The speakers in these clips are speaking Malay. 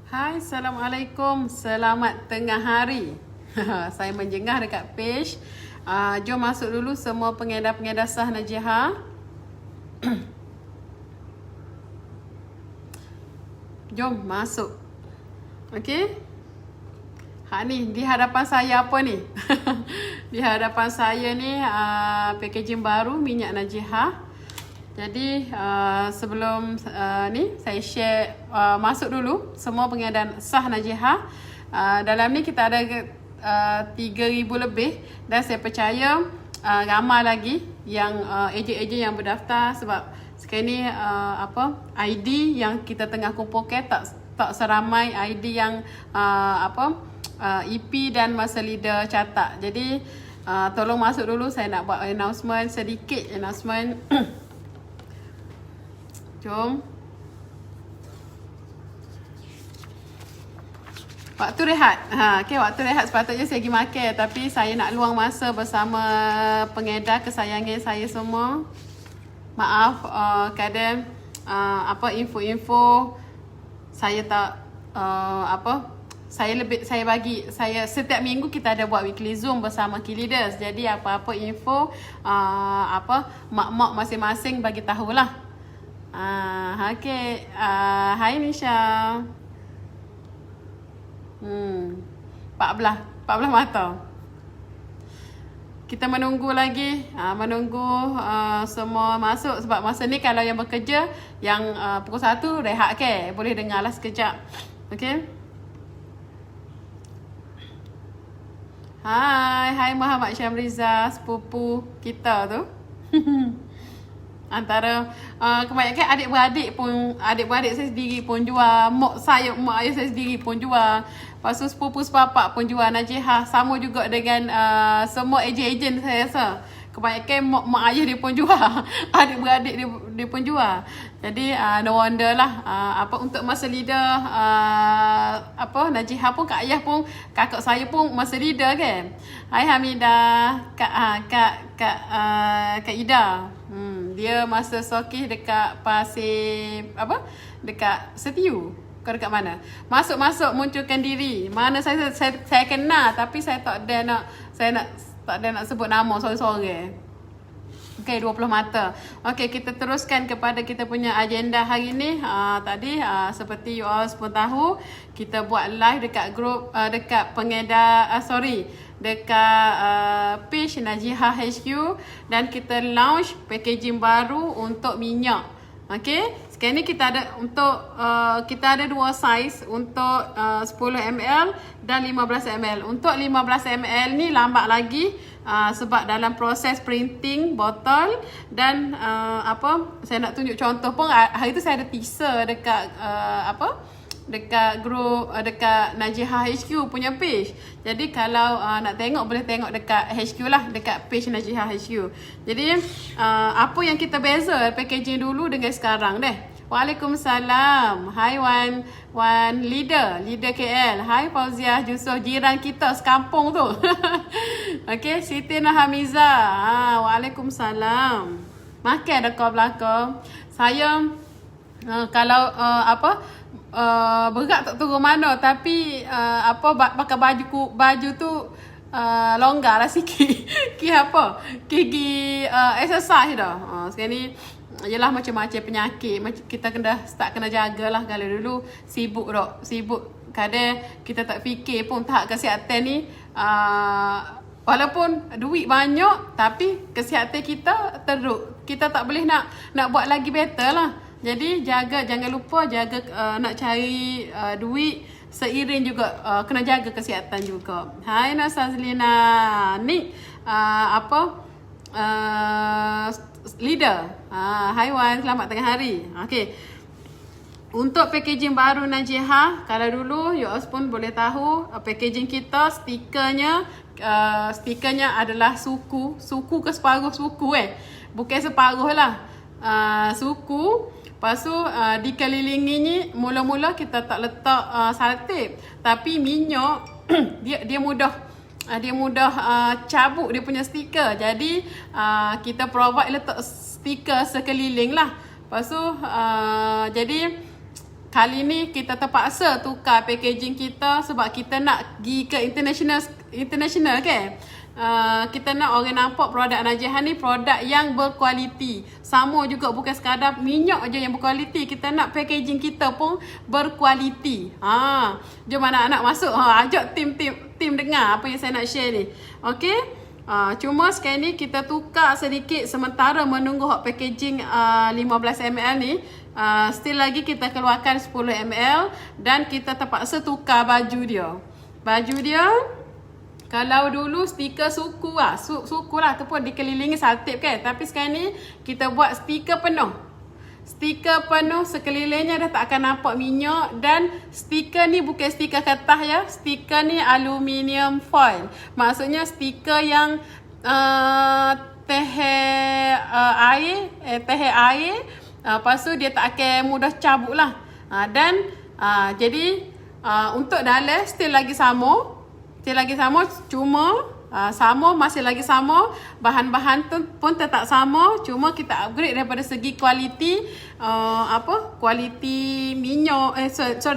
Hai, Assalamualaikum. Selamat tengah hari. Saya menjengah dekat page. Jom masuk dulu semua pengedar-pengedar sah Najiha. Jom masuk. Okey. Ni di hadapan saya apa ni? Di hadapan saya ni packaging baru minyak Najiha. Jadi sebelum ni saya share masuk dulu semua pengedar sah Najiha. Dalam ni kita ada 3,000 lebih dan saya percaya ramai lagi yang ejen-ejen yang berdaftar sebab sekarang ni ID yang kita tengah kumpulkan tak seramai ID yang EP dan masa leader catat. Jadi tolong masuk dulu, saya nak buat announcement sedikit. Jom. Waktu rehat. Waktu rehat sepatutnya saya pergi makan, tapi saya nak luang masa bersama pengedar kesayangan saya semua. Maaf kadang info-info saya tak saya setiap minggu kita ada buat weekly Zoom bersama key leaders. Jadi apa-apa info mak-mak masing-masing bagi tahulah. Hai Nisha. 14 mata. Kita menunggu lagi, semua masuk sebab masa ni kalau yang bekerja yang pukul 1 rehat boleh dengarlah sekejap. Okey. Hai Muhammad Syamriza, sepupu kita tu. Antara kebanyakan adik-beradik saya sendiri pun jual, mak ayah saya sendiri pun jual. Lepas tu sepupu sepapak pun jual Najiha. Sama juga dengan semua ejen-ejen saya rasa. Kebanyakan mak ayah dia pun jual, adik-beradik dia pun jual. Jadi no wonder lah untuk masa leader Najiha pun, Kak Ayah pun, kakak saya pun masa leader kan. Hai Hamidah, Kak Ida. Dia masa sokih dekat pasir dekat Setiu. Kau dekat mana? Masuk munculkan diri. Mana saya kenal tapi saya tak ada nak sebut nama sorry. Okey, 20 mata. Okey, kita teruskan kepada kita punya agenda hari ni. Tadi seperti you all semua tahu, kita buat live dekat grup dekat pengedar dekat page Najiha HQ dan kita launch packaging baru untuk minyak. Okey, sekarang ni kita ada kita ada dua saiz untuk 10 ml dan 15 ml. Untuk 15 ml ni lambat lagi sebab dalam proses printing botol dan saya nak tunjuk contoh pun. Hari tu saya ada teaser dekat dekat grup dekat Najiha HQ punya page. Jadi kalau nak tengok boleh tengok dekat HQ lah, dekat page Najiha HQ. Jadi apa yang kita beza packaging dulu dengan sekarang deh. Waalaikumsalam. Hai Wan leader KL. Hai Fauziah Yusof, jiran kita sekampung tu. Okey, Siti Nahamiza. Waalaikumsalam. Makan dah kau belakang. Saya kalau berat tak turun mana, tapi pakai baju tu longgar lah sikit. Gigi exercise dah. Sekarang ni yelah macam-macam penyakit, kita kena jagalah. Kalau dulu sibuk kadang kita tak fikir pun tahap kesihatan ni walaupun duit banyak tapi kesihatan kita teruk. Kita tak boleh nak buat lagi better lah. Jadi jangan lupa jaga nak cari duit seiring juga kena jaga kesihatan juga. Hai Nasazlina. Ni leader. Hai Wan, selamat tengah hari. Okey. Untuk packaging baru Najiha, kalau dulu you all pun boleh tahu packaging kita stikernya adalah suku ke separuh suku bukan separuh lah. Suku. Lepas tu dikelilingi mula-mula kita tak letak saltip, tapi minyak dia mudah cabut dia punya stiker. Jadi kita provide letak stiker sekeliling lah. Lepas tu jadi kali ni kita terpaksa tukar packaging kita sebab kita nak pergi ke international kan. Kita nak orang nampak produk Najiha ni produk yang berkualiti. Sama juga bukan sekadar minyak aja yang berkualiti, kita nak packaging kita pun berkualiti. Jom anak-anak masuk. Ajak tim dengar apa yang saya nak share ni. Okey. Cuma sekarang ni kita tukar sedikit sementara menunggu hot packaging 15 ml ni. Still lagi kita keluarkan 10 ml dan kita terpaksa tukar baju dia. Baju dia kalau dulu stiker suku lah, suku lah tu pun dikelilingi saltip kan. Tapi sekarang ni kita buat stiker penuh. Stiker penuh sekelilingnya dah tak akan nampak minyak. Dan stiker ni bukan stiker kertas ya. Stiker ni aluminium foil. Maksudnya stiker yang teh air. Lepas tu dia tak akan mudah cabut lah. Jadi untuk dalam still lagi sama. Cuma masih lagi sama, bahan-bahan tu pun tetap sama, cuma kita upgrade daripada segi kualiti kualiti minyak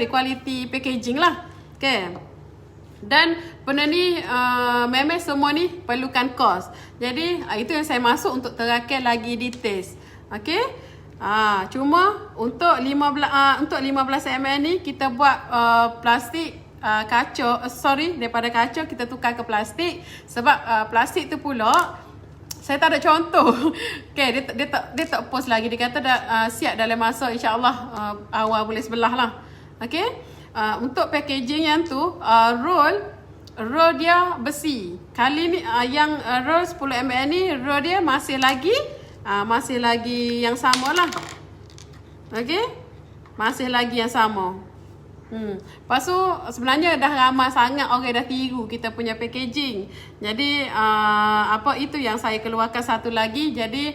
kualiti packaging lah. Okay. Dan benda ni memang semua ni perlukan kos. Jadi itu yang saya masuk untuk terangkan lagi details. Okay. Cuma untuk 15 ml ni kita buat plastik daripada kaca kita tukar ke plastik sebab plastik tu pula saya tak ada contoh. Okay, dia tak post lagi, dia kata dah siap dalam masa insya-Allah awal bulan sebelah lah. Okay, untuk packaging yang tu roll dia besi. Kali ni yang roll 10 ml ni roll dia masih lagi yang sama lah. Okay, masih lagi yang sama. Lepas tu sebenarnya dah ramai sangat orang dah tiru kita punya packaging. Jadi itu yang saya keluarkan satu lagi. Jadi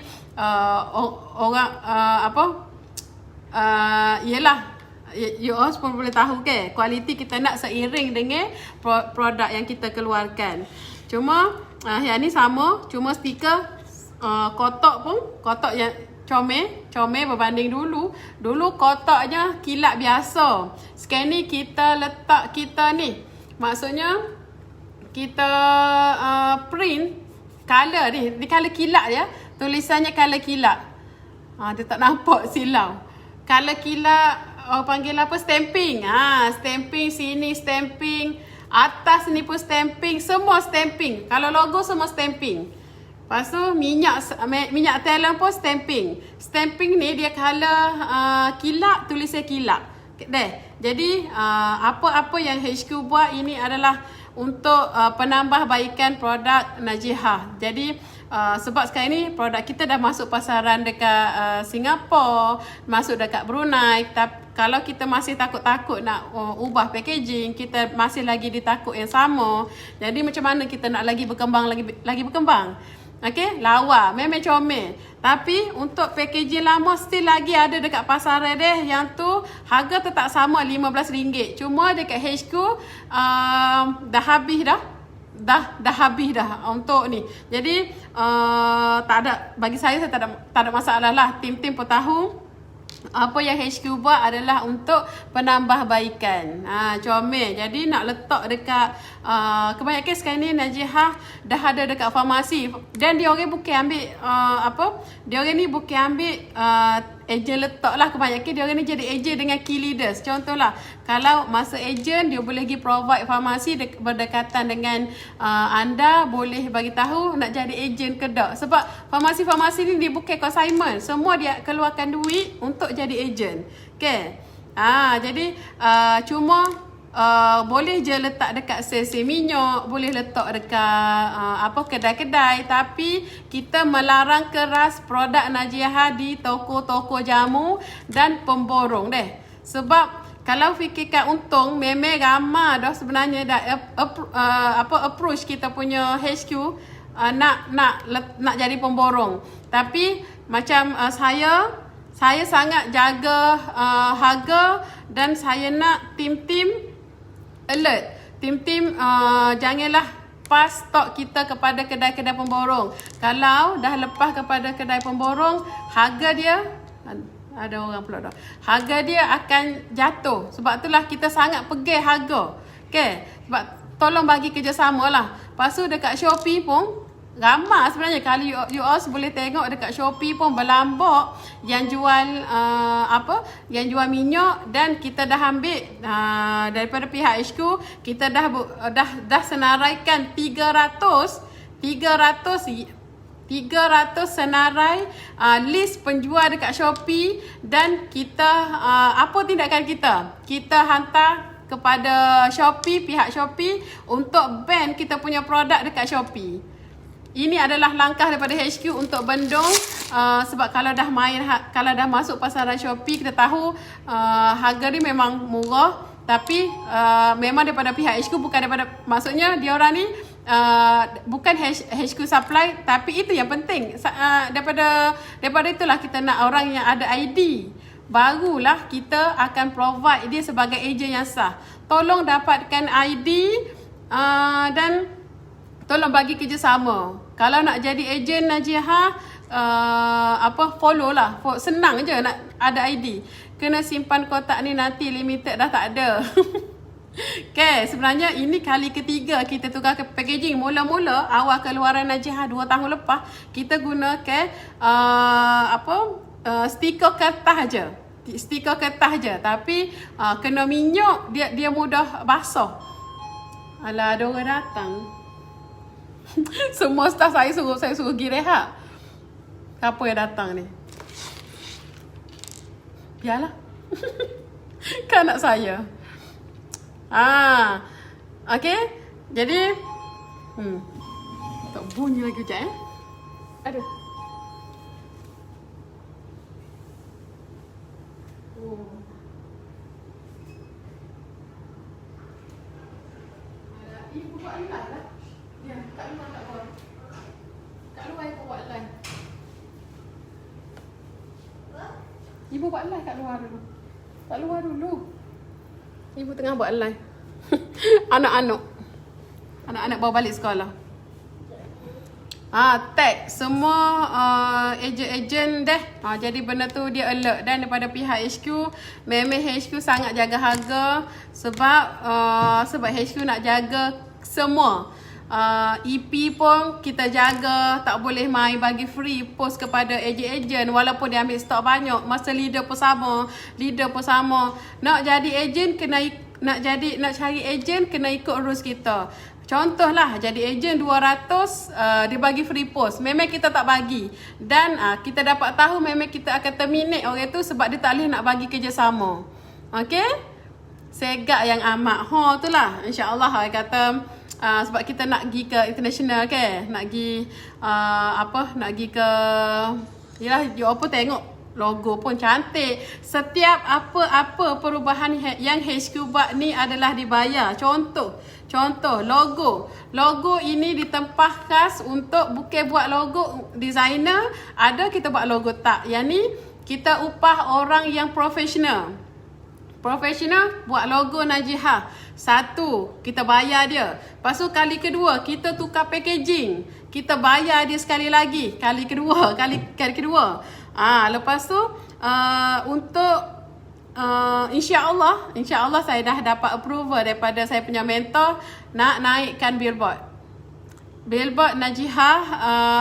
you all pun boleh tahu ke kualiti kita nak seiring dengan produk yang kita keluarkan. Cuma yang ni sama, cuma stiker kotak yang comel berbanding dulu kotaknya kilat biasa. Sekarang ni kita letak maksudnya kita print color ni color kilat ya. Tulisannya color kilat. Dia tak nampak silau. Color kilat panggil apa, stamping. Stamping sini, stamping atas ni pun stamping, semua stamping. Kalau logo semua stamping. Lepas tu minyak talent pun stamping. Stamping ni dia color kilat, tulisnya kilat. Jadi apa yang HQ buat ini adalah untuk penambahbaikan produk Najiha. Jadi sebab sekarang ni produk kita dah masuk pasaran dekat Singapura, masuk dekat Brunei. Kalau kita masih takut-takut nak ubah packaging, kita masih lagi ditakut yang sama. Jadi macam mana kita nak lagi berkembang? Okay, lawa, memang comel. Tapi untuk packaging lama still lagi ada dekat pasaran deh. Yang tu harga tetap sama RM15. Cuma dekat HQ dah habis dah. Dah habis dah untuk ni. Jadi tak ada, bagi saya tak ada masalah lah. Tim-tim pun tahu apa yang HQ buat adalah untuk penambahbaikan. Comel. Jadi nak letak dekat kebanyakan sekarang ni Najiha dah ada dekat farmasi. Dan dia orang bukan ambil dia orang ni bukan ambil ejen letak lah. Kebanyakan dia orang ni jadi ejen dengan key leaders. Contohlah, kalau masa ejen dia boleh pergi provide farmasi berdekatan dengan anda, boleh bagi tahu nak jadi ejen ke tak. Sebab farmasi-farmasi ni dia bukan consignment. Semua dia keluarkan duit untuk jadi ejen. Okay. Jadi cuma boleh je letak dekat sel-sel minyak, boleh letak dekat kedai-kedai, tapi kita melarang keras produk Najiha di toko-toko jamu dan pemborong deh. Sebab kalau fikirkan untung, memang ramai dah sebenarnya dah approach kita punya HQ nak jadi pemborong. Tapi macam saya sangat jaga harga dan saya nak tim-tim alert. Tim-tim janganlah pas stok kita kepada kedai-kedai pemborong. Kalau dah lepas kepada kedai pemborong, harga dia Ada orang pula dah. Harga dia akan jatuh. Sebab itulah kita sangat pegang harga. Okay. Sebab tolong bagi kerjasama lah. Lepas tu dekat Shopee pun ramai sebenarnya. Kalau you all boleh tengok dekat Shopee pun berlambak yang jual yang jual minyak, dan kita dah ambil daripada pihak HQ, kita dah senaraikan 300 senarai list penjual dekat Shopee, dan kita apa tindakan kita? Kita hantar kepada Shopee, pihak Shopee untuk ban kita punya produk dekat Shopee. Ini adalah langkah daripada HQ untuk bendung, sebab kalau dah masuk pasaran Shopee, kita tahu harga ni memang murah, tapi memang daripada pihak HQ, bukan daripada, maksudnya dia orang ni bukan HQ supply, tapi itu yang penting. Daripada itulah kita nak orang yang ada ID, barulah kita akan provide dia sebagai ejen yang sah. Tolong dapatkan ID dan tolong bagi kerjasama. Kalau nak jadi ejen Najiha, follow lah. Senang je nak ada ID. Kena simpan kotak ni, nanti limited dah tak ada. Okay, sebenarnya ini kali ketiga kita tukar ke packaging. Mula-mula awal keluaran Najiha 2 tahun lepas, kita gunakan stiker kertas je. Stiker kertas je, tapi kena minyak, dia mudah basah. Alah, ada orang datang. Semua staff saya suruh pergi rehat. Siapa yang datang ni? Biarlah. Kan anak saya. Okay. Jadi tak bunyi lagi sekejap Aduh. Ibu buat live lah. Ya, kat luar tak buat. Kat luar ibu buat live. Ibu buat live kat luar dulu. Kat luar dulu. Ibu tengah buat live. Anak-anak bawa balik sekolah. Tag semua ejen deh. Jadi benda tu dia alert. Dan daripada pihak HQ, memang HQ sangat jaga harga, sebab HQ nak jaga semua. EP pun kita jaga, tak boleh main bagi free post kepada ejen-ejen walaupun dia ambil stok banyak. Masa leader pun sama. Nak jadi ejen nak cari ejen kena ikut rules kita. Contohlah jadi ejen 200, dia bagi free post, memang kita tak bagi, dan kita dapat tahu memang kita akan terminate orang tu sebab dia tak boleh nak bagi kerjasama. Okay, segak yang amat itulah. InsyaAllah saya kata sebab kita nak pergi ke international ke, nak pergi ke yalah, you apa tengok logo pun cantik. Setiap apa-apa perubahan yang HQ buat ni adalah dibayar. Contoh logo ini ditempah khas untuk, bukan buat logo designer, ada kita buat logo tak. Yang ni kita upah orang yang profesional buat logo Najiha. Satu, kita bayar dia. Lepas tu kali kedua kita tukar packaging, kita bayar dia sekali lagi. Kali kedua. Lepas tu untuk InsyaAllah saya dah dapat approval daripada saya punya mentor nak naikkan billboard Najiha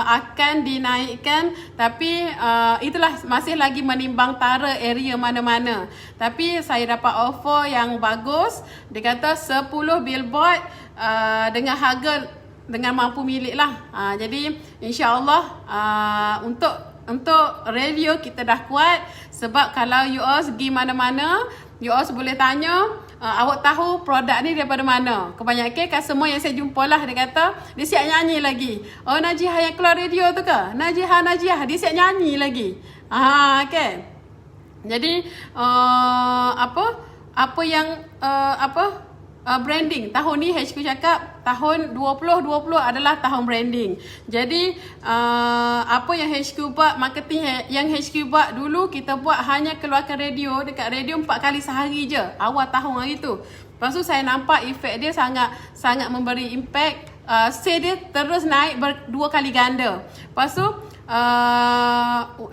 akan dinaikkan, tapi itulah masih lagi menimbang tara area mana-mana. Tapi saya dapat offer yang bagus. Dia kata 10 billboard dengan harga dengan mampu milik lah. Jadi insyaAllah untuk radio kita dah kuat. Sebab kalau you all pergi mana-mana, you all boleh tanya, awak tahu produk ni daripada mana. Kebanyakan kan semua yang saya jumpa lah, dia kata dia siap nyanyi lagi. Oh, Najiha yang keluar radio tu ke? Najiha dia siap nyanyi lagi. Kan? Jadi branding. Tahun ni HQ cakap tahun 2020 adalah tahun branding. Jadi apa yang HQ buat, marketing yang HQ buat dulu, kita buat hanya keluarkan radio, dekat radio 4 kali sehari je awal tahun hari tu. Lepas tu saya nampak efek dia sangat memberi impact. sale dia terus naik dua kali ganda. Lepas tu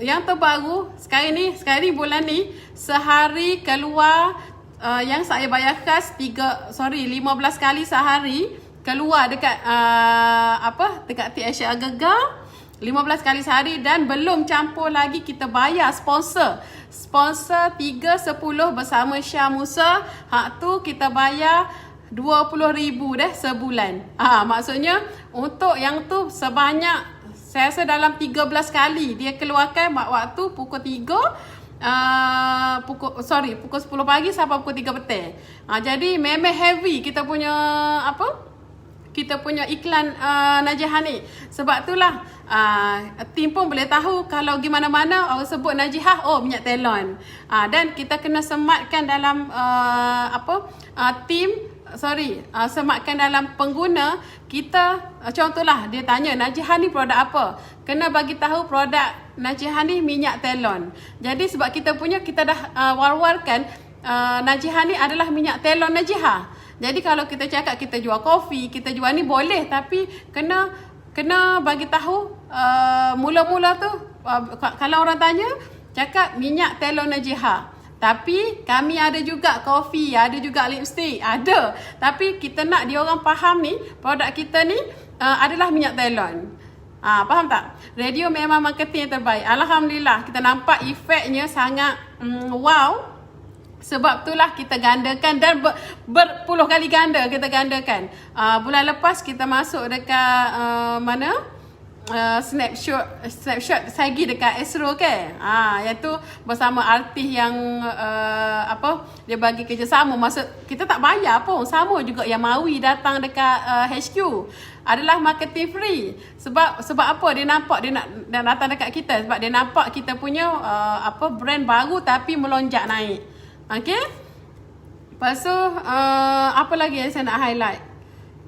yang terbaru sekarang ni bulan ni sehari keluar yang saya bayar khas 15 kali sehari keluar dekat dekat THR Gegar 15 kali sehari, dan belum campur lagi kita bayar sponsor 310 bersama Syah Musa. Hak tu kita bayar 20,000 dah sebulan. Maksudnya untuk yang tu sebanyak, saya rasa dalam 13 kali dia keluarkan waktu pukul 3 pukul 10 pagi sampai pukul 3 petang. Jadi memang heavy kita punya iklan Najihah ni. Sebab itulah tim pun boleh tahu kalau gimana-mana orang sebut Najihah, minyak telon. Dan kita kena sematkan dalam sematkan dalam pengguna kita. Contohlah dia tanya Najihah ni produk apa, kena bagi tahu produk Najihah ni minyak telon. Jadi sebab kita dah war-warkan Najihah ni adalah minyak telon Najihah. Jadi kalau kita cakap kita jual kopi, kita jual ni boleh, tapi kena bagi tahu mula-mula tu kalau orang tanya cakap minyak telon Najihah. Tapi kami ada juga kopi, ada juga lipstick, ada. Tapi kita nak dia orang faham ni produk kita ni adalah minyak telon. Faham tak? Radio memang marketing yang terbaik. Alhamdulillah kita nampak efeknya sangat wow. Sebab itulah kita gandakan dan berpuluh kali ganda kita gandakan. Bulan lepas kita masuk dekat snapshot saya pergi dekat Astro kan. Iaitu bersama artis yang dia bagi kerjasama. Maksud kita tak bayar pun. Sama juga yang Mawi datang dekat HQ. Adalah marketing free. Sebab apa dia nampak dia nak datang dekat kita, sebab dia nampak kita punya brand baru tapi melonjak naik. Okey. Lepas tu apa lagi yang saya nak highlight?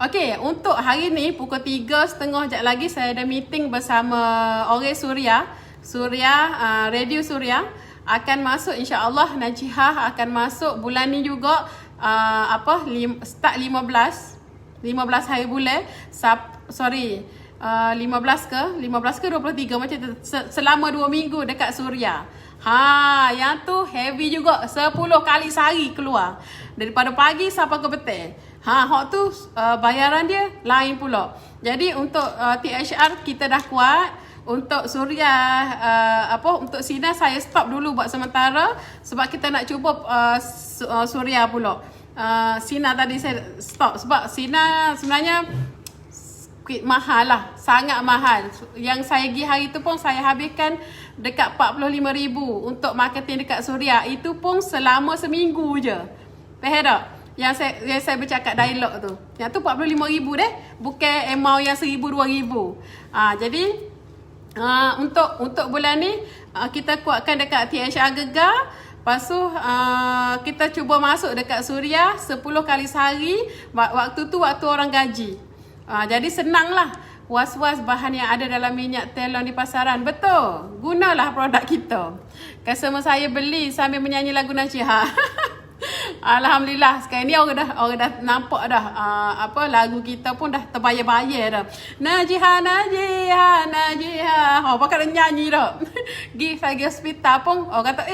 Okey, untuk hari ni pukul 3.30 sekejap lagi saya ada meeting bersama orang Suria, Radio Suria akan masuk, insya-Allah Najihah akan masuk bulan ni juga start 15 hari bulan 15 ke 23 macam tu, selama 2 minggu dekat Suria. Yang tu heavy juga, 10 kali sehari keluar daripada pagi sampai ke petang. Hak tu bayaran dia lain pula. Jadi untuk THR kita dah kuat. Untuk Suria untuk Sina saya stop dulu buat sementara sebab kita nak cuba Suria pula. Sina tadi saya stop sebab Sina sebenarnya mahal lah, sangat mahal. Yang saya pergi hari tu pun saya habiskan dekat 45,000 untuk marketing dekat Suria. Itu pun selama seminggu je. Faham tak? Yang saya bercakap dialog tu. Yang tu 45,000 deh, bukan amount yang 1,000-2,000. Jadi untuk bulan ni kita kuatkan dekat THR Gegar. Lepas tu kita cuba masuk dekat Suria 10 kali sehari. Waktu tu waktu orang gaji. Jadi senanglah was-was bahan yang ada dalam minyak telon di pasaran. Betul. Gunalah produk kita. Customer saya beli sambil menyanyi lagu Najihah. Alhamdulillah sekarang ni orang dah nampak dah lagu kita pun dah terbayar-bayar dah. Najihah pakai nyanyi dah. Pergi hospital pun orang kata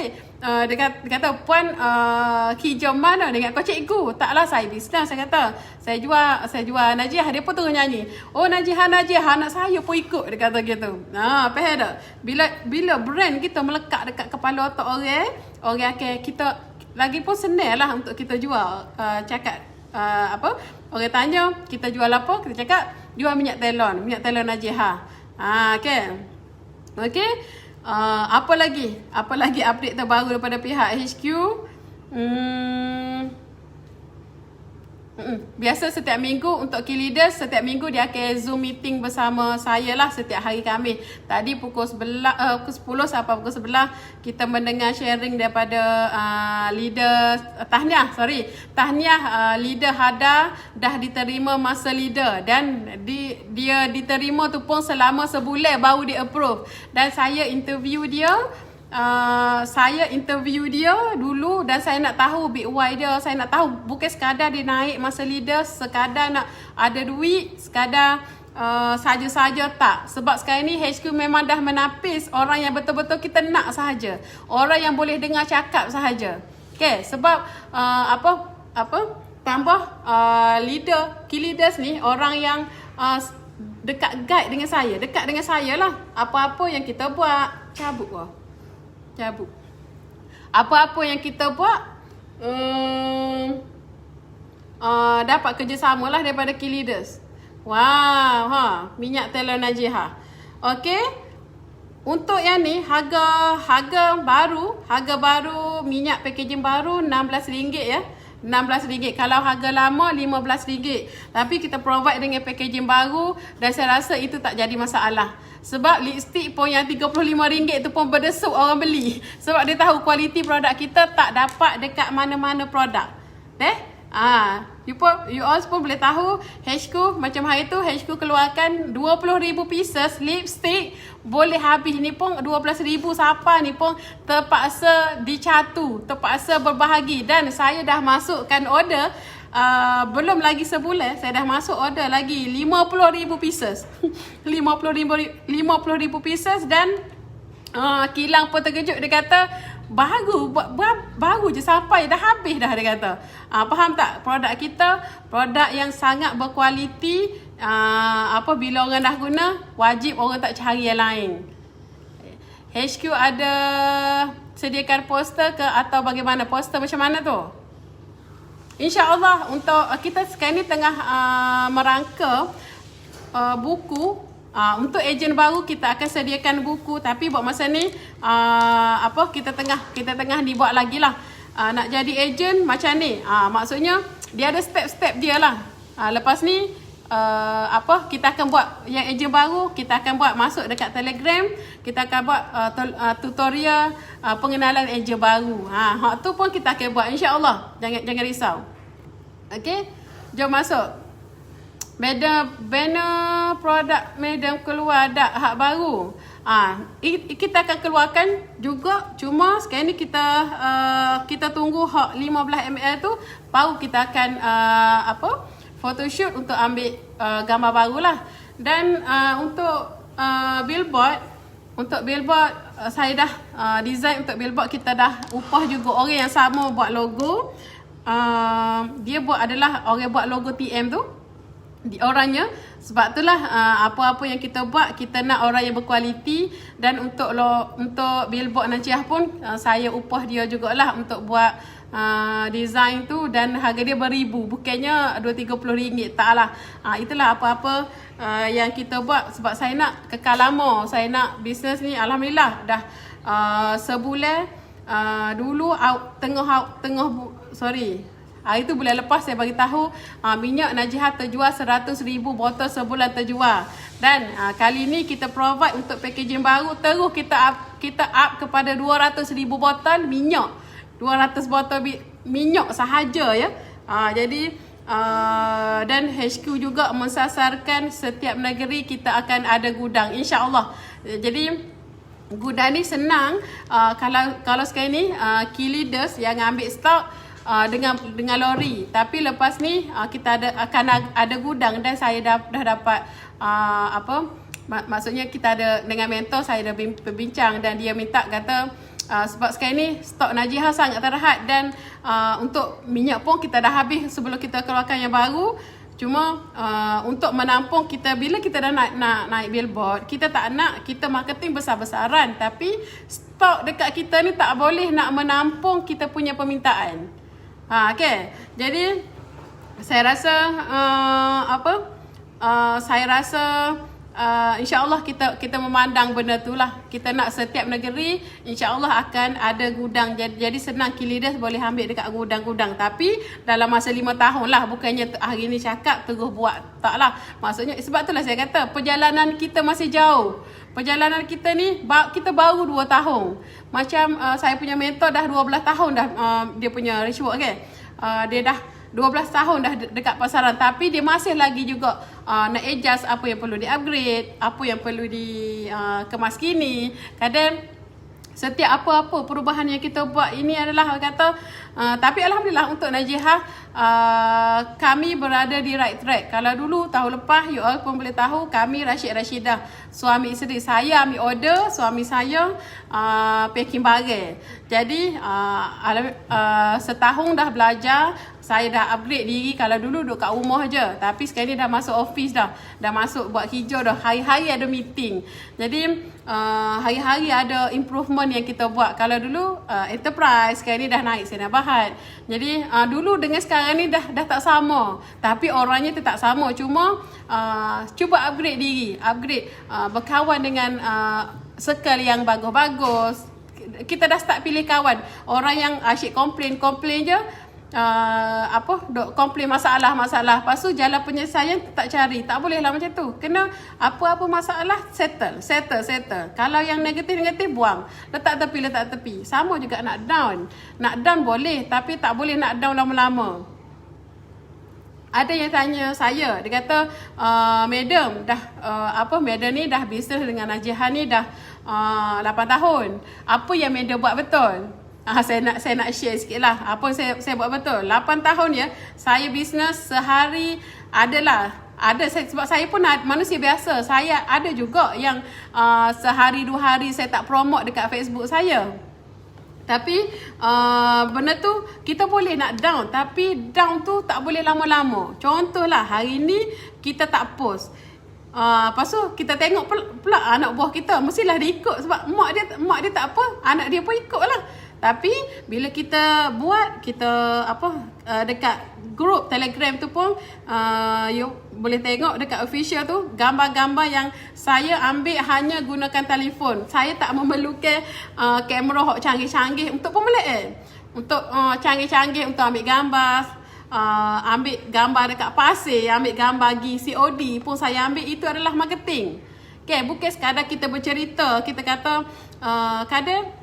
dia kata puan hijau mana dengan kau cikgu. Taklah saya bisnes, saya kata saya jual Najihah. Dia pun terus nyanyi, Najihah anak saya pun ikut, dia kata gitu. Faham tak? Bila brand kita melekat dekat kepala otak orang akan kita lagi pun senang lah untuk kita jual. Cakap orang tanya kita jual apa, kita cakap jual minyak telon Najihah. Okay. Apa lagi update terbaru daripada pihak HQ? Biasa setiap minggu untuk key leaders, setiap minggu dia akan Zoom meeting bersama saya lah setiap hari Khamis. Tadi pukul 10 sampai pukul 11 kita mendengar sharing daripada leader tahniah leader Hada dah diterima masa leader, dan dia diterima tu pun selama sebulan baru dia approve. Dan saya interview dia saya interview dia dulu dan saya nak tahu big why dia. Saya nak tahu bukan sekadar dia naik masa leader, sekadar nak ada duit, sekadar saja-saja tak. Sebab sekarang ni HQ memang dah menapis orang yang betul-betul kita nak sahaja. Orang yang boleh dengar cakap sahaja. Okay, sebab tambah leader, key leaders ni orang yang dekat guide dengan saya, dekat dengan saya lah. Apa-apa yang kita buat, cabut. Apa-apa yang kita buat dapat kerjasama lah daripada key leaders. Wow, minyak telur Najiha. Okey. Untuk yang ni harga baru minyak packaging baru RM16 ya. RM16. Kalau harga lama RM15. Tapi kita provide dengan packaging baru dan saya rasa itu tak jadi masalah. Sebab lipstick pun yang RM35 tu pun berdesuk orang beli. Sebab dia tahu kualiti produk kita tak dapat dekat mana-mana produk. You all pun boleh tahu HQ macam hari tu HQ keluarkan 20,000 pieces lipstick, boleh habis ni pun 12,000. Siapa ni pun terpaksa dicatu, terpaksa berbahagi. Dan saya dah masukkan order belum lagi sebulan saya dah masuk order lagi 50,000 pieces. 50,000 pieces dan kilang pun terkejut. Dia kata baru je sampai dah habis dah, dia kata. Faham tak? Produk kita produk yang sangat berkualiti. Bila orang dah guna, wajib orang tak cari yang lain. HQ ada sediakan poster ke atau bagaimana? Poster macam mana tu? InsyaAllah untuk kita sekarang ni tengah merangka buku. Untuk ejen baru kita akan sediakan buku, tapi buat masa ni kita tengah dibuat lagi lah. Nak jadi ejen macam ni. Maksudnya dia ada step-step dia lah. Lepas ni kita akan buat yang ejen baru, kita akan buat masuk dekat Telegram, kita akan buat tutorial pengenalan ejen baru. Hak tu pun kita akan buat insya-Allah. Jangan risau. Okey, jom masuk. Banner produk Madam keluar dak hak baru. Kita akan keluarkan juga, cuma sekarang ni kita tunggu hak 15 ml tu baru kita akan photoshoot untuk ambil gambar barulah. Dan untuk billboard saya dah design untuk billboard, kita dah upah juga orang yang sama buat logo. Dia adalah orang buat logo TM tu. Orangnya, sebab itulah apa-apa yang kita buat kita nak orang yang berkualiti. Dan untuk billboard Najiah pun saya upah dia jugalah untuk buat design tu, dan harga dia beribu, bukannya RM20-30, taklah. Itulah apa-apa yang kita buat sebab saya nak kekal lama. Saya nak bisnes ni alhamdulillah dah sebulan. Dulu hari tu bulan lepas saya bagi tahu minyak Najiha terjual 100,000 botol sebulan terjual. Dan kali ni kita provide untuk packaging baru, terus kita up kepada 200,000 botol minyak. 200 botol minyak sahaja ya. Jadi dan HQ juga mensasarkan setiap negeri kita akan ada gudang insya-Allah. Jadi gudang ni senang. Kalau sekarang ni key leaders yang ambil stok dengan lori, tapi lepas ni kita akan ada gudang. Dan saya dah dapat maksudnya kita ada dengan mentor, saya dah berbincang dan dia minta, kata sebab sekarang ni stok Najiha sangat terhad dan untuk minyak pun kita dah habis sebelum kita keluarkan yang baru. Cuma untuk menampung kita, bila kita dah naik billboard, kita tak nak kita marketing besar-besaran, tapi stok dekat kita ni tak boleh nak menampung kita punya permintaan. Okay. Jadi saya rasa insya-Allah kita memandang benda tu lah. Kita nak setiap negeri insya-Allah akan ada gudang. Jadi senang key leaders boleh ambil dekat gudang-gudang. Tapi dalam masa 5 tahun lah, bukannya hari ni cakap terus buat, taklah. Maksudnya sebab itulah saya kata perjalanan kita masih jauh. Perjalanan kita ni kita baru 2 tahun. Macam saya punya mentor dah 12 tahun dah dia punya ritual kan. Dia dah 12 tahun dah dekat pasaran, tapi dia masih lagi juga nak adjust apa yang perlu di-upgrade, apa yang perlu dikemas kini. Kadang Setiap apa-apa perubahan yang kita buat ini adalah kata tapi alhamdulillah untuk Najihah kami berada di right track. Kalau dulu tahun lepas you all pun boleh tahu kami Rashid Rashidah suami isteri, saya ambil order, suami saya packing barang. Jadi setahun dah belajar, saya dah upgrade diri. Kalau dulu duduk kat rumah je, tapi sekarang ni dah masuk office dah masuk buat hijau dah, hari-hari ada meeting. Jadi hari-hari ada improvement yang kita buat. Kalau dulu enterprise, sekarang ni dah naik Sdn Bhd. Jadi dulu dengan sekarang ni dah tak sama, tapi orangnya tetap sama. Cuma cuba upgrade diri, berkawan dengan circle yang bagus-bagus. Kita dah start pilih kawan. Orang yang asyik komplain je, dok komplain masalah. Lepas tu jalan penyelesaian tak cari. Tak boleh lah macam tu. Kena apa-apa masalah settle. Kalau yang negatif buang. Letak tepi. Sama juga nak down boleh, tapi tak boleh nak down lama-lama. Ada yang tanya saya, dia kata madam dah madam ni dah bisnes dengan Najihah ni dah 8 tahun. Apa yang madam buat betul? Saya nak share sikit lah apa saya buat betul. 8 tahun ya, saya bisnes sehari ada sebab saya pun manusia biasa. Saya ada juga yang sehari 2 hari saya tak promote dekat Facebook saya. Tapi benda tu kita boleh nak down, tapi down tu tak boleh lama-lama. Contohlah hari ni kita tak post, lepas tu kita tengok pula anak buah kita mestilah dia ikut sebab mak dia tak apa, anak dia pun ikut lah. Tapi bila kita buat, kita dekat grup Telegram tu pun you boleh tengok dekat official tu gambar-gambar yang saya ambil hanya gunakan telefon. Saya tak memerlukan kamera canggih-canggih untuk pemelaan. Untuk canggih-canggih untuk ambil gambar. Ambil gambar dekat pasir, ambil gambar pergi COD pun saya ambil. Itu adalah marketing. Okay, bukan sekadar kita bercerita, kita kata kadang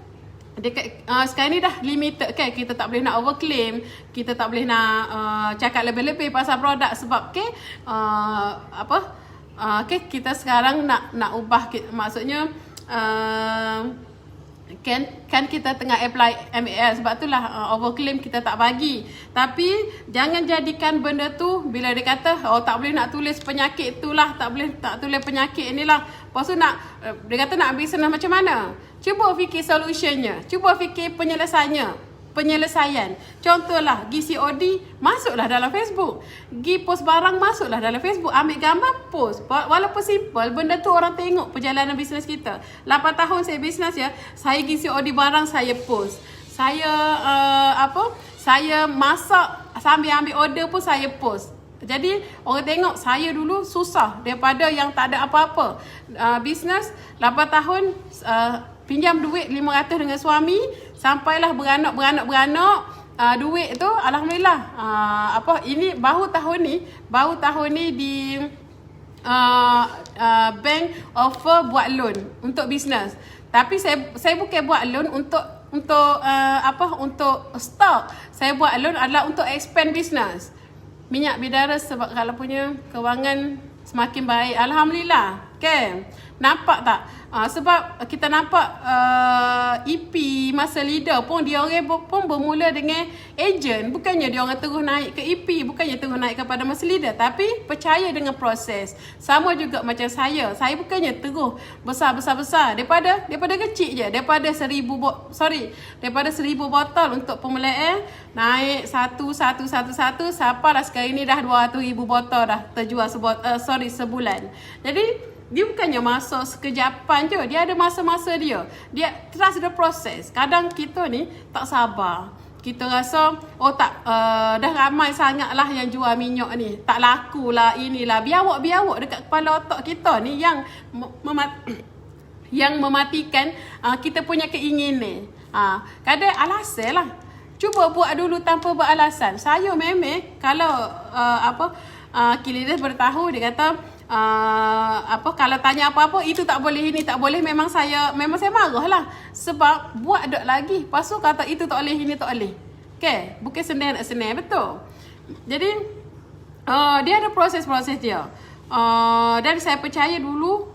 dekat sekarang ni dah limited kan, kita tak boleh nak overclaim, kita tak boleh nak cakap lebih-lebih pasal produk sebab kita sekarang nak ubah, maksudnya kan kita tengah apply MAL, sebab itulah overclaim kita tak bagi. Tapi jangan jadikan benda tu bila dia kata tak boleh nak tulis penyakit tu lah, tak boleh tak tulis penyakit ni lah. Lepas tu dia kata nak bisnes macam mana? Cuba fikir solutionnya, cuba fikir penyelesaian. Contohlah, pergi COD, masuklah dalam Facebook. Pergi post barang, masuklah dalam Facebook. Ambil gambar, post. Walaupun simple, benda tu orang tengok perjalanan bisnes kita. 8 tahun saya bisnes ya, saya pergi COD barang, saya post. Saya saya masak sambil ambil order pun saya post. Jadi orang tengok saya dulu susah daripada yang tak ada apa-apa. Bisnes 8 tahun, pinjam duit 500 dengan suami, sampailah beranak. Duit tu alhamdulillah ini baru tahun ni di bank offer buat loan untuk bisnes. Tapi saya bukan buat loan untuk stok. Saya buat loan adalah untuk expand bisnes. Minyak bidara sebab kalau punya kewangan semakin baik, alhamdulillah. Okay, nampak tak? Sebab kita nampak EP masa leader pun dia orang pun bermula dengan agent, bukannya dia orang terus naik ke EP, bukannya terus naik kepada masa leader, tapi percaya dengan proses. Sama juga macam saya bukannya terus besar daripada kecil je, daripada 1000 botol untuk pemulaan, naik satu sampailah sekarang ni dah 200,000 botol dah terjual sebulan. Jadi dia bukannya masa sekejapan je, dia ada masa-masa dia. Dia trust the process. Kadang kita ni tak sabar. Kita rasa dah ramai sangat lah yang jual minyak ni, tak laku lah, inilah biawak dekat kepala otak kita ni yang mematikan kita punya keinginan. Kadang alasan lah. Cuba buat dulu tanpa beralasan. Saya memang kalau Kilides bertahu, dia kata kalau tanya apa-apa itu tak boleh, ini tak boleh, memang saya marah lah. Sebab buat dok lagi, lepas tu kata itu tak boleh, ini tak boleh. Okay, bukan senang nak senang, betul. Jadi dia ada proses dia. Dan saya percaya dulu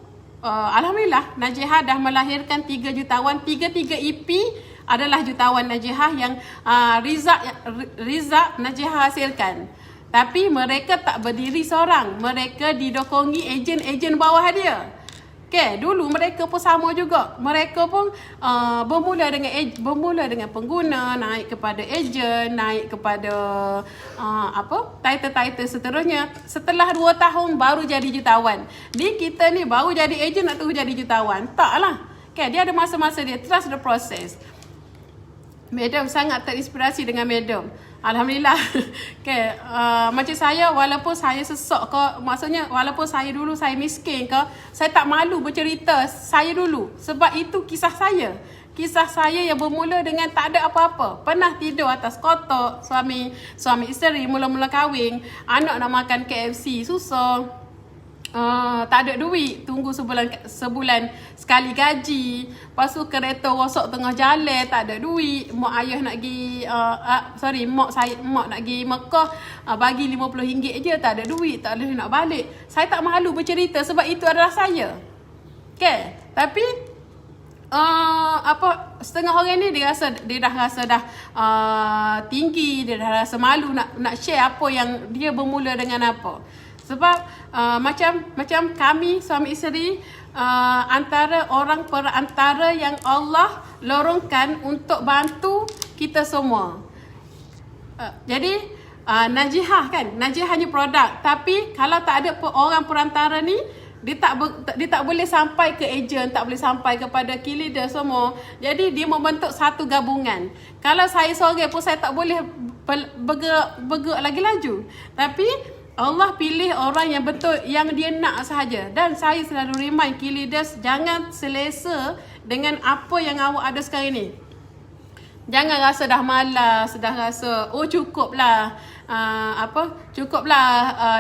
Alhamdulillah Najihah dah melahirkan 3 jutawan. 3 EP adalah jutawan Najihah yang Rizak Najihah hasilkan. Tapi mereka tak berdiri seorang. Mereka didokongi ejen-ejen bawah dia. Okay, dulu mereka pun sama juga. Mereka pun bermula dengan pengguna, naik kepada ejen, naik kepada title-title seterusnya. Setelah 2 tahun baru jadi jutawan. Di kita ni baru jadi ejen nak terus jadi jutawan. Taklah. Okay, dia ada masa-masa dia. Trust the process. Madam sangat terinspirasi dengan Madam. Alhamdulillah. Okay, macam saya, walaupun saya sesok ke, maksudnya walaupun saya dulu saya miskin ke, saya tak malu bercerita saya dulu. Sebab itu kisah saya. Kisah saya yang bermula dengan tak ada apa-apa. Pernah tidur atas kotak, suami isteri mula-mula kahwin, anak nak makan KFC, susah. Tak ada duit, tunggu sebulan sekali gaji. Lepas tu kereta rosak tengah jalan, tak ada duit. Mak ayah nak pergi mak nak pergi Mekah, bagi RM50 je, tak ada duit, tak boleh nak balik. Saya tak malu bercerita sebab itu adalah saya. Okay, tapi setengah orang ni dia dah rasa tinggi, dia dah rasa malu nak share apa yang dia bermula dengan apa. Sebab macam kami suami isteri, antara orang perantara yang Allah lorongkan untuk bantu kita semua. Jadi Najihah kan, Najihah hanya produk. Tapi kalau tak ada orang perantara ni, dia tak boleh sampai ke ejen, tak boleh sampai kepada key leader semua. Jadi dia membentuk satu gabungan. Kalau saya seorang pun saya tak boleh bergerak lagi laju. Tapi Allah pilih orang yang betul, yang dia nak sahaja. Dan saya selalu remind key leaders, jangan selesa dengan apa yang awak ada sekarang ni. Jangan rasa dah malas, dah rasa cukuplah.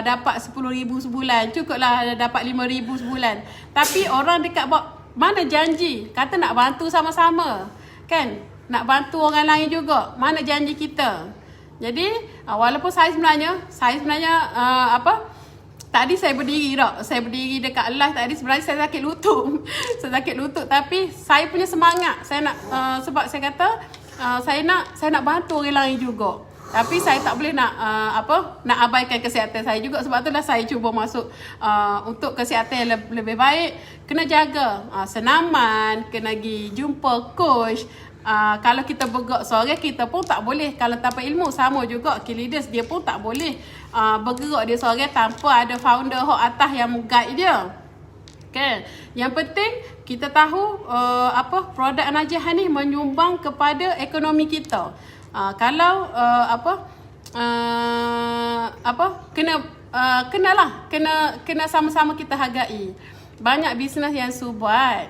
Dapat 10,000 sebulan, cukuplah dapat 5,000 sebulan. Tapi orang dekat mana janji kata nak bantu sama-sama, kan? Nak bantu orang lain juga. Mana janji kita? Jadi walaupun saya sebenarnya tadi saya berdiri dekat live tadi, sebenarnya saya sakit lutut. Saya sakit lutut, tapi saya punya semangat. Saya nak sebab saya kata saya nak bantu orang lain juga. Tapi saya tak boleh nak abaikan kesihatan saya juga. Sebab itulah saya cuba masuk untuk kesihatan yang lebih baik. Kena jaga senaman, kena pergi jumpa coach. Kalau kita bergerak seorang, kita pun tak boleh. Kalau tanpa ilmu, sama juga key leaders, dia pun tak boleh bergerak dia seorang tanpa ada founder atas yang guide dia. Okay. Yang penting kita tahu produk Najihah ni menyumbang kepada ekonomi kita. Kalau kena sama-sama kita hargai. Banyak bisnes yang buat.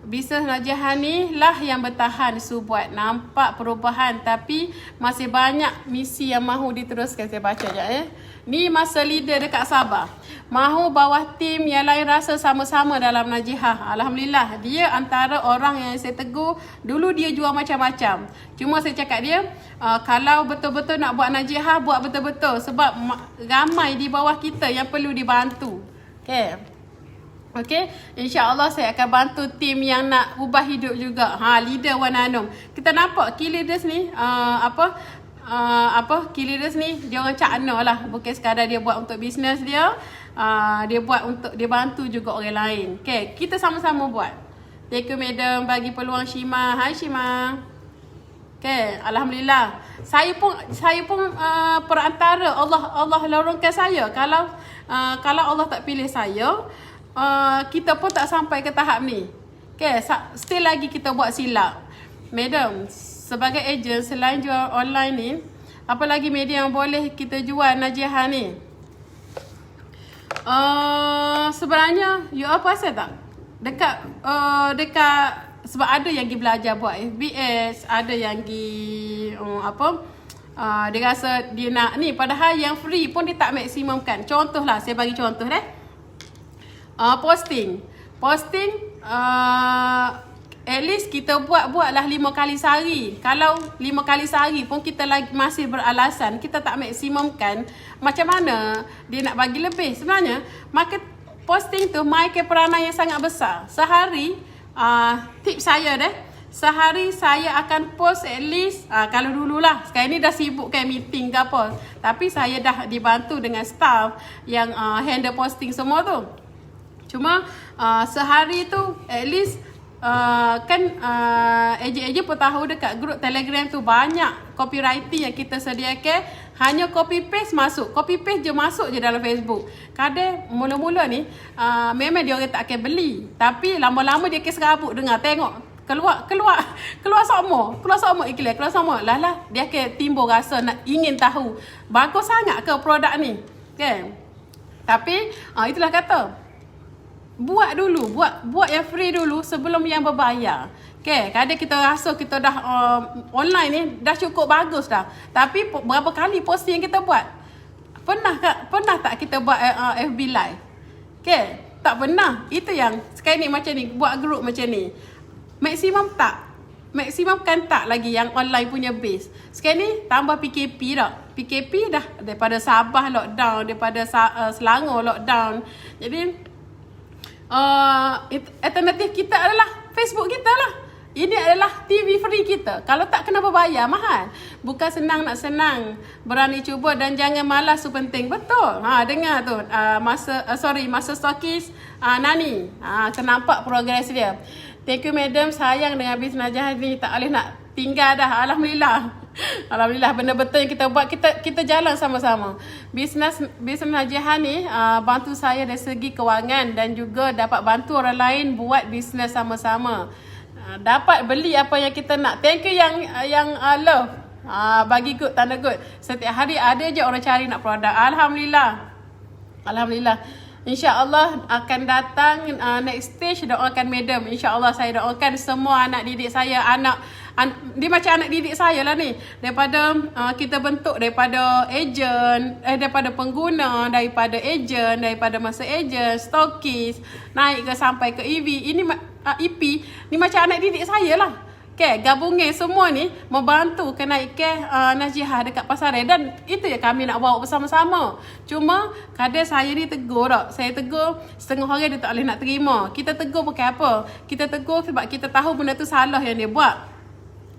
Bisnes Najihah ni lah yang bertahan buat. Nampak perubahan, tapi masih banyak misi yang mahu diteruskan. Saya baca sekejap Ni masa leader dekat Sabah. Mahu bawah tim yang lain rasa sama-sama dalam Najihah. Alhamdulillah, dia antara orang yang saya tegur. Dulu dia jual macam-macam. Cuma saya cakap dia, kalau betul-betul nak buat Najihah, buat betul-betul. Sebab ramai di bawah kita yang perlu dibantu. Okay, insya-Allah saya akan bantu tim yang nak ubah hidup juga. Leader Wan Anum. Kita nampak key leaders ni key leaders ni dia orang cakna lah. Bukan sekadar dia buat untuk bisnes dia, dia buat untuk dia bantu juga orang lain. Okay, kita sama-sama buat. Thank you Madam bagi peluang Shima. Hai Shima. Okay, alhamdulillah. Saya pun perantara Allah lorongkan saya. Kalau Allah tak pilih saya, kita pun tak sampai ke tahap ni. Okay, still lagi kita buat silap. Madam, sebagai ejen, selain jual online ni, apa lagi media yang boleh kita jual Najihah ni? Sebenarnya, you apa rasa tak? Dekat sebab ada yang pergi belajar buat FBS, ada yang pergi dia rasa dia nak ni, padahal yang free pun dia tak maksimumkan. Contohlah, saya bagi contoh posting at least kita buatlah 5 kali sehari. Kalau 5 kali sehari pun kita lagi masih beralasan, kita tak maksimumkan, macam mana dia nak bagi lebih? Sebenarnya posting tu main ke peranan yang sangat besar. Sehari, tips saya deh, sehari saya akan post at least, kalau dululah, sekarang ni dah sibuk kan meeting ke apa, tapi saya dah dibantu dengan staff yang handle posting semua tu. Cuma sehari tu at least ejen-ejen pun tahu dekat grup Telegram tu banyak copywriting yang kita sediakan, hanya copy paste je masuk je dalam Facebook. Kadang mula-mula ni memang dia orang tak akan beli, tapi lama-lama dia akan serabut dengar, tengok keluar sokmo iklan, keluar sokmo lah dia akan timbul rasa nak ingin tahu bagus sangat ke produk ni kan. Tapi itulah kata, buat dulu, buat yang free dulu sebelum yang berbayar. Okay, kadang kita rasa kita dah online ni dah cukup bagus dah, tapi berapa kali posting yang kita buat? Pernah tak kita buat FB live? Okay, tak pernah. Itu yang sekarang ni macam ni, buat group macam ni. Maksimum kan tak lagi yang online punya base. Sekarang ni tambah PKP dah. PKP dah daripada Sabah lockdown, daripada Selangor lockdown. Jadi alternatif kita adalah Facebook kita lah. Ini adalah TV free kita. Kalau tak kena berbayar, mahal. Bukan senang nak senang. Berani cuba dan jangan malas, tu penting. Betul. Dengar tu. Masa stokis Nani. Nampak progres dia. Thank you madam, sayang dengan bisnes Najiah ni, tak boleh nak tinggal dah. Alhamdulillah benda betul yang kita buat, kita jalan sama-sama. Bisnes Najiah ni bantu saya dari segi kewangan dan juga dapat bantu orang lain buat bisnes sama-sama. Dapat beli apa yang kita nak. Thank you yang love. Bagi good, tanda good. Setiap hari ada je orang cari nak produk. Alhamdulillah. InsyaAllah akan datang next stage. Doakan madam. InsyaAllah saya doakan semua anak didik saya, dia macam anak didik saya lah ni. Daripada kita bentuk daripada ejen, daripada pengguna, daripada ejen, daripada masa ejen, stokis, naik ke sampai ke EV. Ini EP ni macam anak didik saya lah. Okay, gabungnya semua ni membantu kenaikan Najiah dekat pasaran, dan itu yang kami nak bawa bersama-sama. Cuma kadang saya ni tegur tak. Saya tegur, setengah orang dia tak boleh nak terima. Kita tegur bukan apa. Kita tegur sebab kita tahu benda tu salah yang dia buat.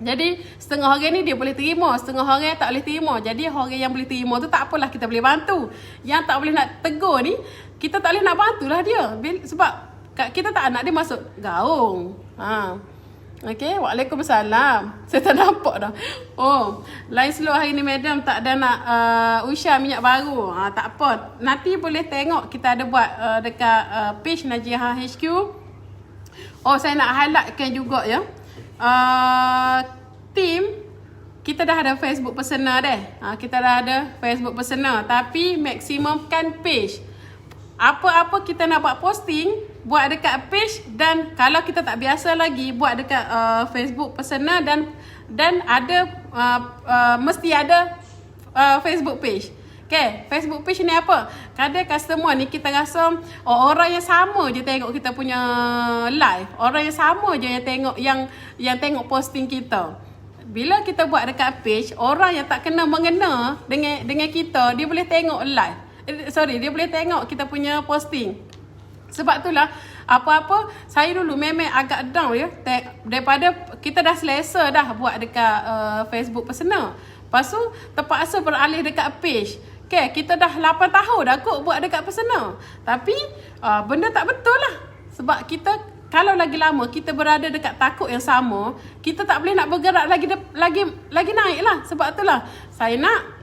Jadi setengah orang ni dia boleh terima, setengah orang tak boleh terima. Jadi orang yang boleh terima tu tak apalah, kita boleh bantu. Yang tak boleh nak tegur ni, kita tak boleh nak bantulah dia. Sebab kita tak nak dia masuk gaung. Okay, Waalaikumsalam. Saya tak nampak dah. Lain slow hari ni madam, tak ada nak usah minyak baru. Tak apa. Nanti boleh tengok kita ada buat dekat page Najiah HQ. Saya nak highlightkan juga ya. Team kita dah ada Facebook personal dah. Kita dah ada Facebook personal, tapi maksimumkan page. Apa-apa kita nak buat posting, buat dekat page, dan kalau kita tak biasa lagi buat dekat Facebook personal, dan ada mesti ada Facebook page. Okay, Facebook page ni apa? Kadang customer ni kita rasa orang yang sama je tengok kita punya live, orang yang sama je yang tengok yang tengok posting kita. Bila kita buat dekat page, orang yang tak kena mengena dengan kita, dia boleh tengok live. Dia boleh tengok kita punya posting. Sebab itulah apa-apa saya dulu memang agak down ya. Daripada kita dah selesa dah buat dekat Facebook personal. Lepas tu terpaksa beralih dekat page. Okay, kita dah 8 tahun dah kot buat dekat personal. Tapi benda tak betul lah. Sebab kita kalau lagi lama kita berada dekat takut yang sama, kita tak boleh nak bergerak lagi naik lah. Sebab itulah saya nak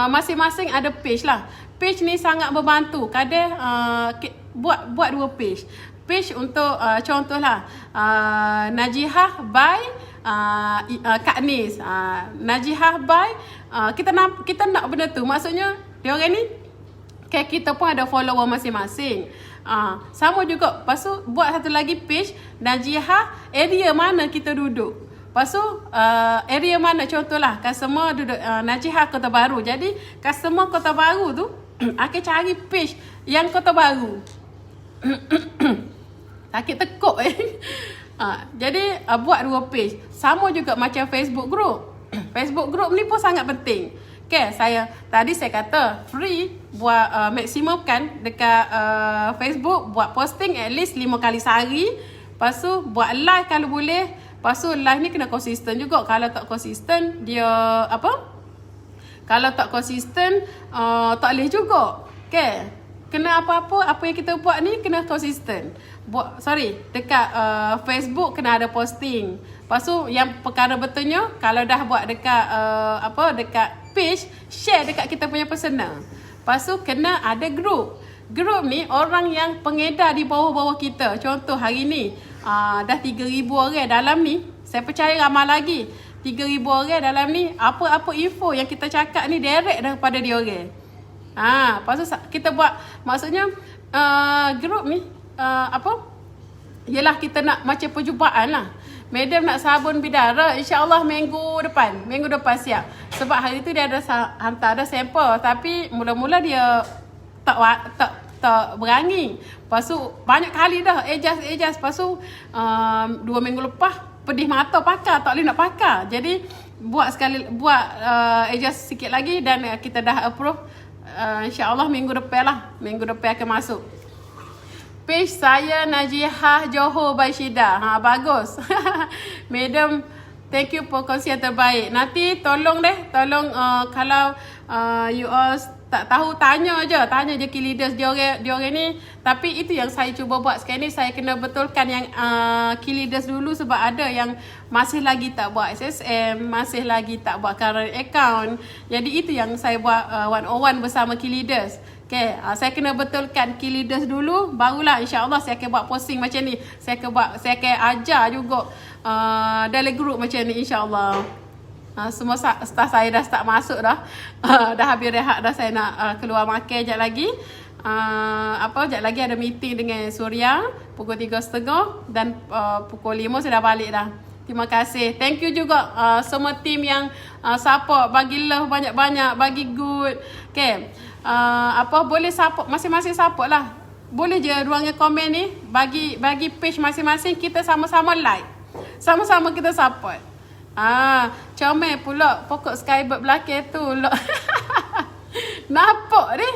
masing-masing ada page lah. Page ni sangat membantu. Kadang buat 2 page. Page untuk contohlah Najiah by Kak Nis. Najiah by kita nak benda tu. Maksudnya dia orang ni kayak kita pun ada follower masing-masing. Sama juga. Lepas tu buat satu lagi page Najiah area mana kita duduk. Lepas tu area mana, contohlah customer duduk Najiah Kota Baru. Jadi customer Kota Baru tu akan cari page yang Kota Baru. Sakit tekuk jadi buat 2 page. Sama juga macam Facebook group. Facebook group ni pun sangat penting. Okay, tadi saya kata free buat maksimum kan dekat Facebook, buat posting at least 5 kali sehari. Lepas tu buat live kalau boleh. Lepas tu live ni kena konsisten juga. Kalau tak konsisten dia kalau tak konsisten tak boleh juga. Okay, kena apa yang kita buat ni kena konsisten. Dekat Facebook kena ada posting. Lepas tu yang perkara betulnya kalau dah buat dekat dekat page, share dekat kita punya personal. Lepas tu kena ada group. Group ni orang yang pengedar di bawah-bawah kita. Contoh hari ni dah 3,000 orang dalam ni. Saya percaya ramai lagi. 3,000 orang dalam ni. Apa-apa info yang kita cakap ni direct daripada dia orang. Lepas tu kita buat, maksudnya group ni yelah kita nak macam perjumpaan lah. Madam nak sabun bidara, insyaAllah minggu depan siap. Sebab hari tu dia ada hantar ada sampel, tapi mula-mula dia tak berani. Lepas tu banyak kali dah adjust. Lepas tu 2 minggu lepas pedih mata pakar, tak boleh nak pakar. Jadi buat adjust sikit lagi dan kita dah approve. InsyaAllah minggu depan akan masuk. Page saya Najihah Johor by Syida. Bagus. Madam, thank you for kongsian terbaik. Nanti tolong kalau you all tak tahu, tanya je key leaders dia orang ni. Tapi itu yang saya cuba buat sekarang ni. Saya kena betulkan yang key leaders dulu, sebab ada yang masih lagi tak buat SSM, masih lagi tak buat current account. Jadi itu yang saya buat 101 bersama key leaders. Okay, saya kena betulkan key leaders dulu, barulah insyaAllah saya akan buat posting macam ni. Saya akan ajar juga dalam group macam ni insyaAllah. Semua staff saya dah start masuk dah. Dah habis rehat dah, saya nak keluar makan sekejap lagi. Sekejap lagi ada meeting dengan Surya pukul 3.30 dan pukul 5 saya dah balik dah. Terima kasih. Thank you juga semua team yang support, bagi love banyak-banyak, bagi good. Okay. Boleh support, masing-masing support lah. Boleh je ruangan komen ni, bagi page masing-masing, kita sama-sama like. Sama-sama kita support. Comel pula pokok skybird belakang tu. Nampak ni.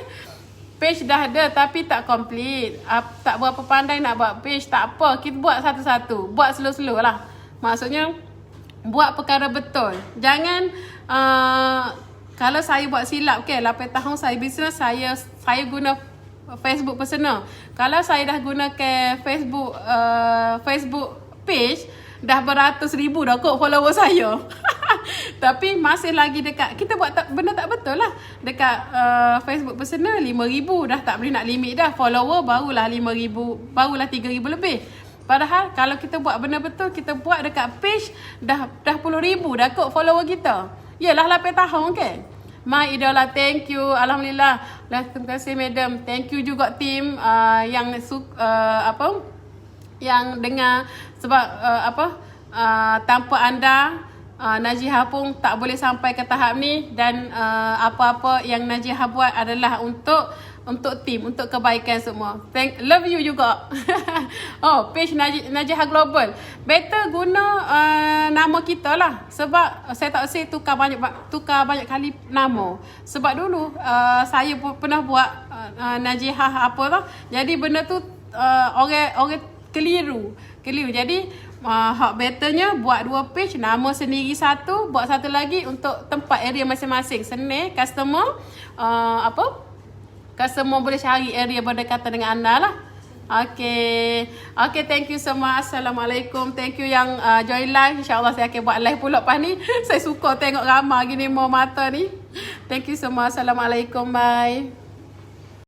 Page dah ada tapi tak complete. Tak berapa pandai nak buat page, tak apa. Kita buat satu-satu. Buat slow-slow lah. Maksudnya buat perkara betul. Jangan kalau saya buat silap, 8 tahun saya bisnes, saya guna Facebook personal. Kalau saya dah gunakan Facebook page, dah beratus ribu dah kot follower saya. Tapi masih lagi dekat, kita buat benda tak betul lah. Dekat Facebook personal 5,000 dah tak boleh nak limit dah. Follower barulah 5,000, barulah 3,000 lebih. Padahal kalau kita buat benda betul, kita buat dekat page dah puluh ribu dah kot follower kita. Yelah 8 tahun kan. My idola, thank you. Alhamdulillah. Terima kasih madam. Thank you juga team yang yang dengar, sebab tanpa anda Najihah pun tak boleh sampai ke tahap ni, dan apa-apa yang Najihah buat adalah untuk team, untuk kebaikan semua. Love you juga. Page Najihah Global. Better guna nama kita lah. Sebab saya tak rasa tukar banyak kali nama. Sebab dulu saya pun pernah buat Najihah apa lah. Jadi benda tu orang keliru. Jadi hak betternya buat 2 page, nama sendiri satu, buat satu lagi untuk tempat area masing-masing. Senang customer boleh cari area berdekatan dengan anda lah. Okay, thank you semua. Assalamualaikum. Thank you yang join live. InsyaAllah saya akan buat live pula lepas ni. Saya suka tengok ramai gini mau mata ni. Thank you semua. Assalamualaikum. Bye.